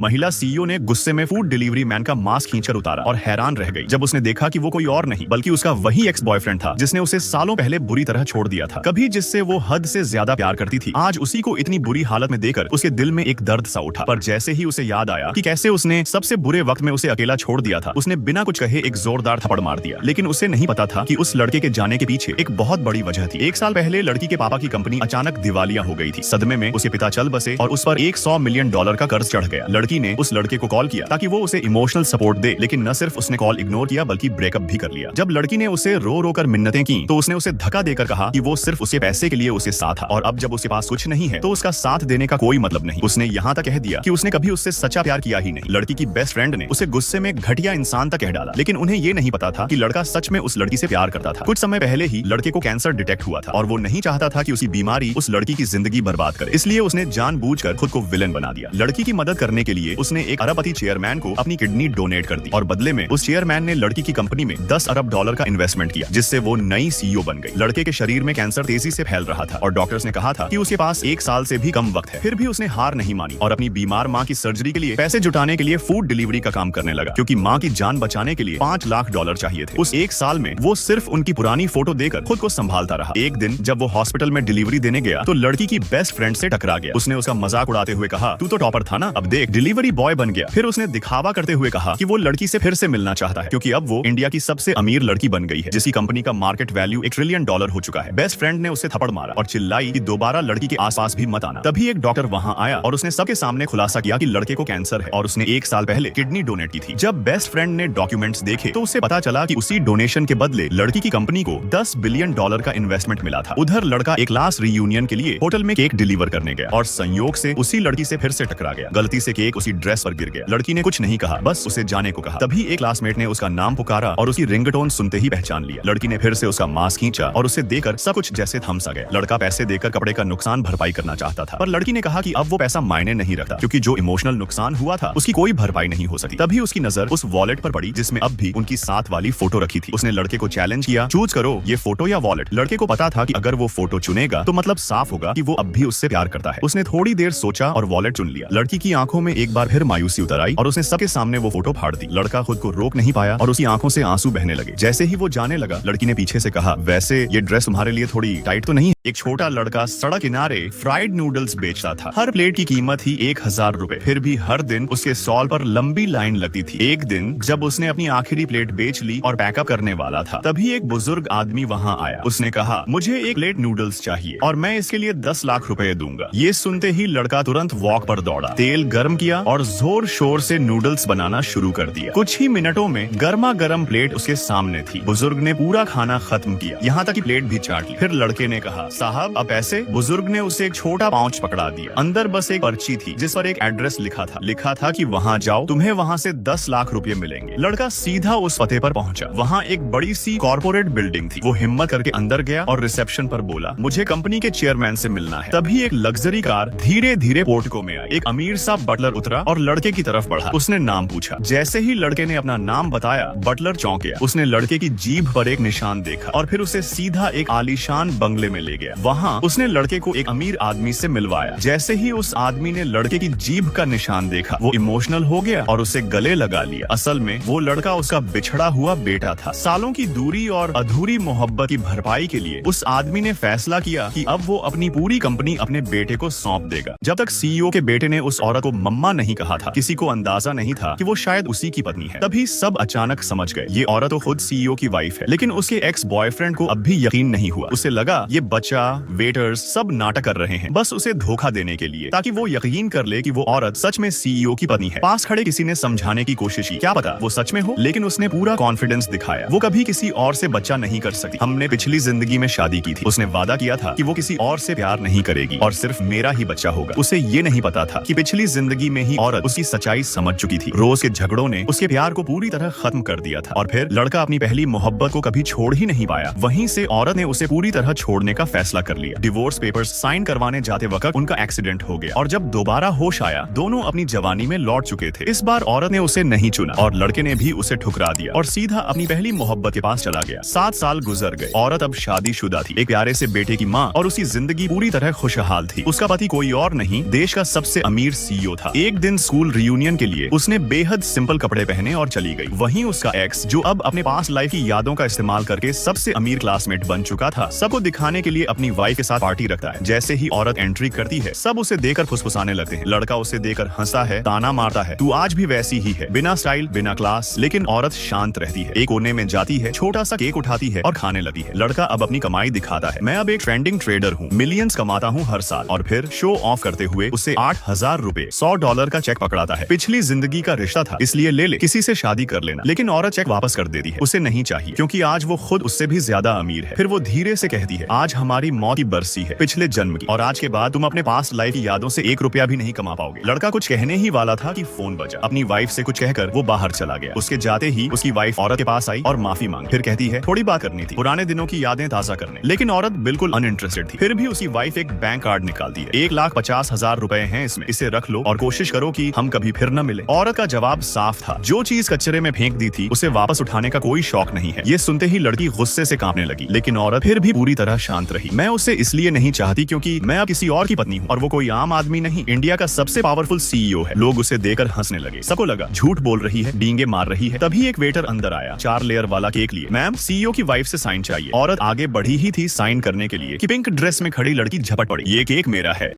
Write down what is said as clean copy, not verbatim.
महिला सीईओ ने गुस्से में फूड डिलीवरी मैन का मास्क खींचकर उतारा और हैरान रह गई जब उसने देखा कि वो कोई और नहीं बल्कि उसका वही एक्स बॉयफ्रेंड था जिसने उसे सालों पहले बुरी तरह छोड़ दिया था। कभी जिससे वो हद से ज्यादा प्यार करती थी, आज उसी को इतनी बुरी हालत में देखकर उसके दिल में एक दर्द सा उठा। पर जैसे ही उसे याद आया कि कैसे उसने सबसे बुरे वक्त में उसे अकेला छोड़ दिया था, उसने बिना कुछ कहे एक जोरदार थप्पड़ मार दिया। लेकिन उसे नहीं पता था कि उस लड़के के जाने के पीछे एक बहुत बड़ी वजह थी। 1 साल पहले लड़की के पापा की कंपनी अचानक दिवालिया हो गई थी। सदमे में उसके पिता चल बसे और उस पर $100 मिलियन का कर्ज चढ़ गया। लड़की ने उस लड़के को कॉल किया ताकि वो उसे इमोशनल सपोर्ट दे, लेकिन न सिर्फ उसने कॉल इग्नोर किया बल्कि ब्रेकअप भी कर लिया। जब लड़की ने उसे रो रो कर मिन्नतें की तो उसने उसे धक्का देकर कहा कि वो सिर्फ उसके पैसे के लिए उसे साथ था और अब जब उसके पास कुछ नहीं है तो उसका साथ देने का कोई मतलब नहीं। उसने यहाँ तक कह दिया कि उसने कभी उससे सच्चा प्यार किया ही नहीं। लड़की की बेस्ट फ्रेंड ने उसे गुस्से में घटिया इंसान तक कह डाला, लेकिन उन्हें ये नहीं पता था कि लड़का सच में उस लड़की से प्यार करता था। कुछ समय पहले ही लड़के को कैंसर डिटेक्ट हुआ था और वो नहीं चाहता था कि उसकी बीमारी उस लड़की की जिंदगी बर्बाद करे, इसलिए उसने जानबूझकर खुद को विलेन बना दिया। लड़की की मदद करने के लिए उसने एक अरबपति चेयरमैन को अपनी किडनी डोनेट कर दी और बदले में उस चेयरमैन ने लड़की की कंपनी में $10 अरब का इन्वेस्टमेंट किया, जिससे वो नई सीईओ बन गई। लड़के के शरीर में कैंसर तेजी से फैल रहा था और डॉक्टर्स ने कहा था कि उसके पास 1 साल से भी कम वक्त है। फिर भी उसने हार नहीं मानी और अपनी बीमार माँ की सर्जरी के लिए पैसे जुटाने के लिए फूड डिलीवरी का काम करने लगा, क्योंकि माँ की जान बचाने के लिए $5 लाख चाहिए थे। उस 1 साल में वो सिर्फ उनकी पुरानी फोटो देकर खुद को संभालता रहा। एक दिन जब वो हॉस्पिटल में डिलीवरी देने गया तो लड़की की बेस्ट फ्रेंड से टकरा गया। उसने उसका मजाक उड़ाते हुए कहा, तू तो टॉपर था ना, अब देख डिलीवरी बॉय बन गया। फिर उसने दिखावा करते हुए कहा कि वो लड़की से फिर से मिलना चाहता है, क्योंकि अब वो इंडिया की सबसे अमीर लड़की बन गई है, जिसकी कंपनी का मार्केट वैल्यू $1 ट्रिलियन हो चुका है। बेस्ट फ्रेंड ने उसे थप्पड़ मारा और चिल्लाई कि दोबारा लड़की के आसपास भी मत आना। तभी एक डॉक्टर वहां आया और उसने सबके सामने खुलासा किया कि लड़के को कैंसर है और उसने 1 साल पहले किडनी डोनेट की थी। जब बेस्ट फ्रेंड ने डॉक्यूमेंट्स देखे तो उसे पता चला कि उसी डोनेशन के बदले लड़की की कंपनी को $10 बिलियन का इन्वेस्टमेंट मिला था। उधर लड़का एक क्लास रियूनियन के लिए होटल में केक डिलीवर करने गया और संयोग से उसी लड़की से फिर से टकरा गया। गलती से केक उसी ड्रेस पर गिर गया। लड़की ने कुछ नहीं कहा, बस उसे जाने को कहा। तभी एक क्लासमेट ने उसका नाम पुकारा और उसकी रिंगटोन सुनते ही पहचान लिया। लड़की ने फिर से उसका मास्क खींचा और उसे देकर सब कुछ जैसे थम सा गया। लड़का पैसे देकर कपड़े का नुकसान भरपाई करना चाहता था, पर लड़की ने कहा कि अब वो पैसा मायने नहीं रखता, क्योंकि जो इमोशनल नुकसान हुआ था उसकी कोई भरपाई नहीं हो सकती। तभी उसकी नजर उस वॉलेट पर पड़ी जिसमें अब भी उनकी साथ वाली फोटो रखी थी। उसने लड़के को चैलेंज किया, चूज करो ये फोटो या वॉलेट। लड़के को पता था कि अगर वो फोटो चुनेगा तो मतलब साफ होगा कि वो अब भी उससे प्यार करता है। उसने थोड़ी देर सोचा और वॉलेट चुन लिया। लड़की की आंखों में एक बार फिर मायूसी उतर आई और उसने सबके सामने वो फोटो फाड़ दी। लड़का खुद को रोक नहीं पाया और उसकी आंखों से आंसू बहने लगे। जैसे ही वो जाने लगा, लड़की ने पीछे से कहा, वैसे ये ड्रेस तुम्हारे लिए थोड़ी टाइट तो नहीं है? एक छोटा लड़का सड़क किनारे फ्राइड नूडल्स बेचता था। हर प्लेट की कीमत ही $1000। फिर भी हर दिन उसके स्टॉल पर लंबी लाइन लगती थी। एक दिन जब उसने अपनी आखिरी प्लेट बेच ली और पैकअप करने वाला था, तभी एक बुजुर्ग आदमी वहां आया। उसने कहा, मुझे 1 प्लेट नूडल्स चाहिए और मैं इसके लिए $10 लाख दूंगा। ये सुनते ही लड़का तुरंत वॉक पर दौड़ा, तेल गर्म किया और जोर शोर से नूडल्स बनाना शुरू कर दिया। कुछ ही मिनटों में गर्मा गर्म प्लेट उसके सामने थी। बुजुर्ग ने पूरा खाना खत्म किया, यहाँ तक कि प्लेट भी चाट ली। फिर लड़के ने कहा, साहब अब पैसे? बुजुर्ग ने उसे एक छोटा पाउच पकड़ा दिया। अंदर बस एक पर्ची थी जिस पर एक एड्रेस लिखा था कि वहाँ जाओ, तुम्हें वहाँ से $10 लाख मिलेंगे। लड़का सीधा उस पते पर पहुंचा। वहाँ एक बड़ी सी कॉर्पोरेट बिल्डिंग थी। वो हिम्मत करके अंदर गया और रिसेप्शन पर बोला, मुझे कंपनी के चेयरमैन से मिलना है। तभी एक लग्जरी कार धीरे धीरे पोर्टिको में आई। एक अमीर सा बटलर उतरा और लड़के की तरफ बढ़ा। उसने नाम पूछा। जैसे ही लड़के ने अपना नाम बताया, बटलर चौंक गया। उसने लड़के की जीभ पर एक निशान देखा और फिर उसे सीधा एक आलीशान बंगले में ले गया। वहाँ उसने लड़के को एक अमीर आदमी से मिलवाया। जैसे ही उस आदमी ने लड़के की जीभ का निशान देखा, वो इमोशनल हो गया और उसे गले लगा लिया। असल में वो लड़का उसका बिछड़ा हुआ बेटा था। सालों की दूरी और अधूरी मोहब्बत की भरपाई के लिए उस आदमी ने फैसला किया कि अब वो अपनी पूरी कंपनी अपने बेटे को सौंप देगा। जब तक सीईओ के बेटे ने उस औरत को मम्मा नहीं कहा था, किसी को अंदाजा नहीं था कि वो शायद उसी की पत्नी है। तभी सब अचानक समझ गए, ये औरत तो खुद सीईओ की वाइफ है। लेकिन उसके एक्स बॉयफ्रेंड को अब भी यकीन नहीं हुआ। उसे लगा ये बच्चा, वेटर्स सब नाटक कर रहे हैं, बस उसे धोखा देने के लिए, ताकि वो यकीन कर ले कि वो औरत सच में सीईओ की पत्नी है। पास खड़े किसी ने समझाने की कोशिश की, क्या पता वो सच में हो, लेकिन उसने पूरा कॉन्फिडेंस दिखाया। वो कभी किसी और से बच्चा नहीं कर सकती। हमने पिछली जिंदगी में शादी की थी। उसने वादा किया था कि वो किसी और से प्यार नहीं करेगी और सिर्फ मेरा ही बच्चा होगा। उसे ये नहीं पता था कि पिछली जिंदगी में ही औरत उसकी सच्चाई समझ चुकी थी। रोज के झगड़ों ने उसके प्यार को पूरी तरह खत्म कर दिया था और फिर लड़का अपनी पहली मोहब्बत को कभी छोड़ ही नहीं पाया। वहीं से औरत ने उसे पूरी तरह छोड़ने का फैसला फैसला कर लिया। डिवोर्स पेपर्स साइन करवाने जाते वक्त उनका एक्सीडेंट हो गया और जब दोबारा होश आया दोनों अपनी जवानी में लौट चुके थे। इस बार औरत ने उसे नहीं चुना और लड़के ने भी उसे ठुकरा दिया और सीधा अपनी पहली मोहब्बत के पास चला गया। 7 साल गुजर गए। औरत अब शादीशुदा थी, एक प्यारे से बेटे की माँ और उसकी जिंदगी पूरी तरह खुशहाल थी। उसका पति कोई और नहीं, देश का सबसे अमीर सीईओ था। एक दिन स्कूल रियूनियन के लिए उसने बेहद सिंपल कपड़े पहने और चली गई। वहीं उसका एक्स जो अब अपने पास लाइफ की यादों का इस्तेमाल करके सबसे अमीर क्लासमेट बन चुका था, सबको दिखाने के लिए अपनी वाइफ के साथ पार्टी रखता है। जैसे ही औरत एंट्री करती है सब उसे देकर फुसफुसाने लगते हैं। लड़का उसे देकर हंसता है, ताना मारता है, तू आज भी वैसी ही है, बिना स्टाइल बिना क्लास। लेकिन औरत शांत रहती है, एक कोने में जाती है, छोटा सा केक उठाती है और खाने लगती है। लड़का अब अपनी कमाई दिखाता है, मैं अब एक ट्रेंडिंग ट्रेडर हूँ, मिलियंस कमाता हूँ हर साल। और फिर शो ऑफ करते हुए उसे $8,000 $100 का चेक पकड़ाता है। पिछली जिंदगी का रिश्ता था इसलिए ले ले, किसी से शादी कर लेना। लेकिन औरत चेक वापस कर देती है, उसे नहीं चाहिए क्योंकि आज वो खुद उससे भी ज्यादा अमीर है। फिर वो धीरे से कहती है, आज हमारी मौत की बरसी है, पिछले जन्म की, और आज के बाद तुम अपने पास्ट लाइफ की यादों से $1 भी नहीं कमा पाओगे। लड़का कुछ कहने ही वाला था कि फोन बजा। अपनी वाइफ से कुछ कहकर वो बाहर चला गया। उसके जाते ही उसकी वाइफ औरत के पास आई और माफी मांगी। फिर कहती है, थोड़ी बात करनी थी, पुराने दिनों की यादें ताजा करने। लेकिन औरत बिल्कुल अनइंटरेस्टेड थी। फिर भी उसकी वाइफ एक बैंक कार्ड निकालती है, $1,50,000 हैं इसमें, इसे रख लो और कोशिश करो कि हम कभी फिर न मिले। औरत का जवाब साफ था, जो चीज कचरे में फेंक दी थी उसे वापस उठाने का कोई शौक नहीं है। ये सुनते ही लड़की गुस्से से कांपने लगी। लेकिन औरत फिर भी पूरी तरह शांत रही। मैं उसे इसलिए नहीं चाहती क्योंकि मैं अब किसी और की पत्नी हूँ और वो कोई आम आदमी नहीं, इंडिया का सबसे पावरफुल सीईओ है। लोग उसे देकर हंसने लगे। सबको लगा झूठ बोल रही है, डींगे मार रही है। तभी एक वेटर अंदर आया, 4 लेयर वाला केक लिए। मैम, सीईओ की वाइफ से साइन चाहिए। औरत आगे बढ़ी ही थी साइन करने के लिए कि पिंक ड्रेस में खड़ी लड़की झपट पड़ी, ये केक मेरा है।